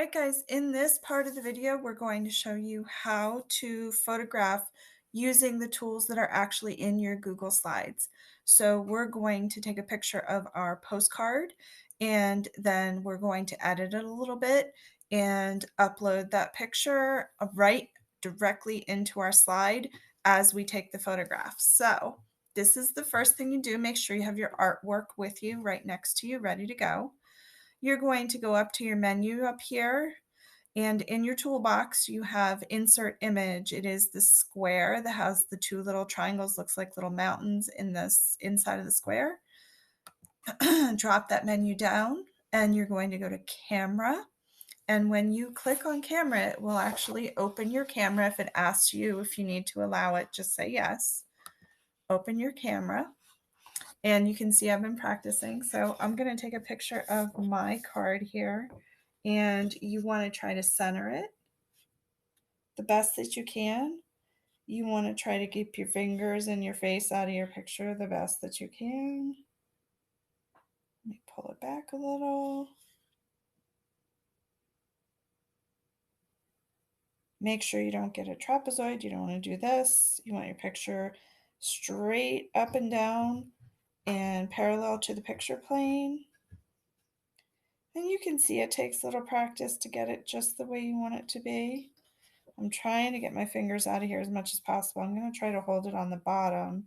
right, guys, in this part of the video, we're going to show you how to photograph using the tools that are actually in your Google Slides. So we're going to take a picture of our postcard and then we're going to edit it a little bit and upload that picture right directly into our slide as we take the photograph. So this is the first thing you do. Make sure you have your artwork with you right next to you, ready to go. You're going to go up to your menu up here, and in your toolbox you have insert image. It is the square that has the two little triangles, looks like little mountains in this inside of the square. Drop that menu down and you're going to go to camera, and when you click on camera it will actually open your camera. If it asks you if you need to allow it, just say yes. Open your camera. And you can see I've been practicing. So I'm going to take a picture of my card here, and you want to try to center it the best that you can. You want to try to keep your fingers and your face out of your picture the best that you can. Let me pull it back a little. Make sure you don't get a trapezoid. You don't want to do this. You want your picture straight up and down and parallel to the picture plane. And you can see it takes a little practice to get it just the way you want it to be. I'm trying to get my fingers out of here as much as possible. I'm going to try to hold it on the bottom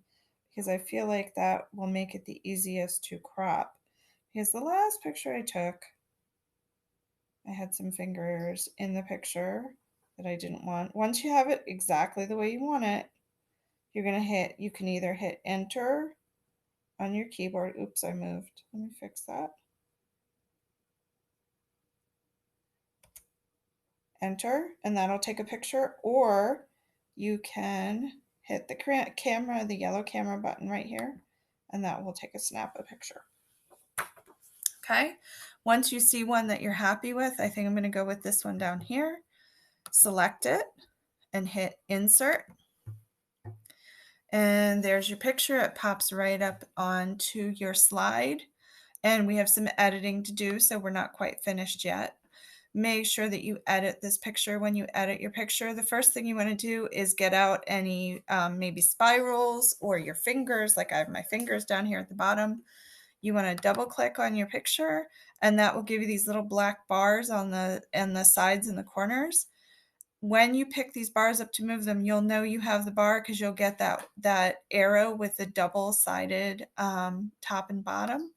because I feel like that will make it the easiest to crop. Because the last picture I took, I had some fingers in the picture that I didn't want. Once you have it exactly the way you want it, you're going to you can either hit enter on your keyboard. Oops, I moved. Let me fix that. Enter, and that'll take a picture, or you can hit the camera, the yellow camera button right here, and that will take a snap of picture. Okay, once you see one that you're happy with, I think I'm going to go with this one down here. Select it and hit insert. And there's your picture. It pops right up onto your slide. And we have some editing to do, so we're not quite finished yet. Make sure that you edit this picture. When you edit your picture, the first thing you want to do is get out any maybe spirals or your fingers, like I have my fingers down here at the bottom. You want to double click on your picture, and that will give you these little black bars on the sides and the corners. When you pick these bars up to move them, you'll know you have the bar because you'll get that arrow with the double-sided top and bottom.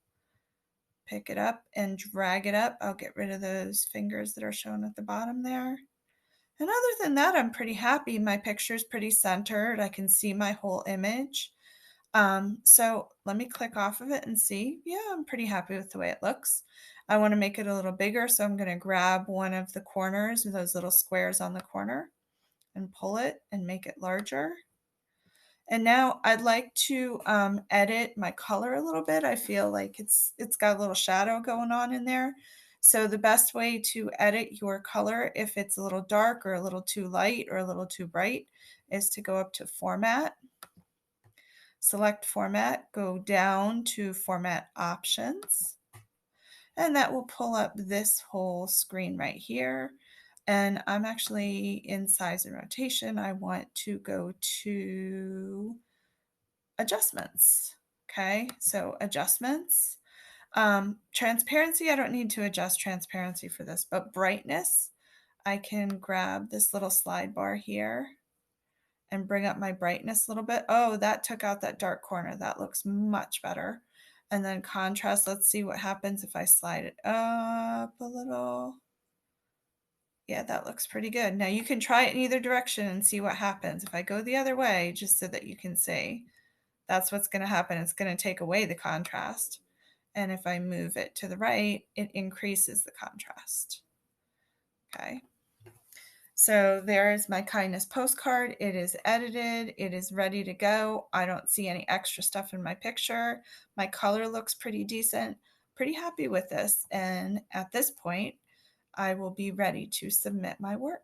Pick it up and drag it up. I'll get rid of those fingers that are shown at the bottom there. And other than that, I'm pretty happy. My picture is pretty centered. I can see my whole image. So let me click off of it and see. Yeah, I'm pretty happy with the way it looks. I want to make it a little bigger, so I'm going to grab one of the corners, those little squares on the corner, and pull it and make it larger. And now I'd like to edit my color a little bit. I feel like it's got a little shadow going on in there. So the best way to edit your color, if it's a little dark or a little too light or a little too bright, is to go up to Format, select Format, go down to Format Options, and that will pull up this whole screen right here. And I'm actually in size and rotation. I want to go to adjustments. Okay, so adjustments. Transparency, I don't need to adjust transparency for this, but brightness, I can grab this little slide bar here and bring up my brightness a little bit. Oh, that took out that dark corner. That looks much better. And then contrast, let's see what happens if I slide it up a little. Yeah, that looks pretty good. Now you can try it in either direction and see what happens. If I go the other way, just so that you can see, that's what's going to happen. It's going to take away the contrast. And if I move it to the right, it increases the contrast. Okay. So there is my kindness postcard. It is edited. It is ready to go. I don't see any extra stuff in my picture. My color looks pretty decent. Pretty happy with this. And at this point, I will be ready to submit my work.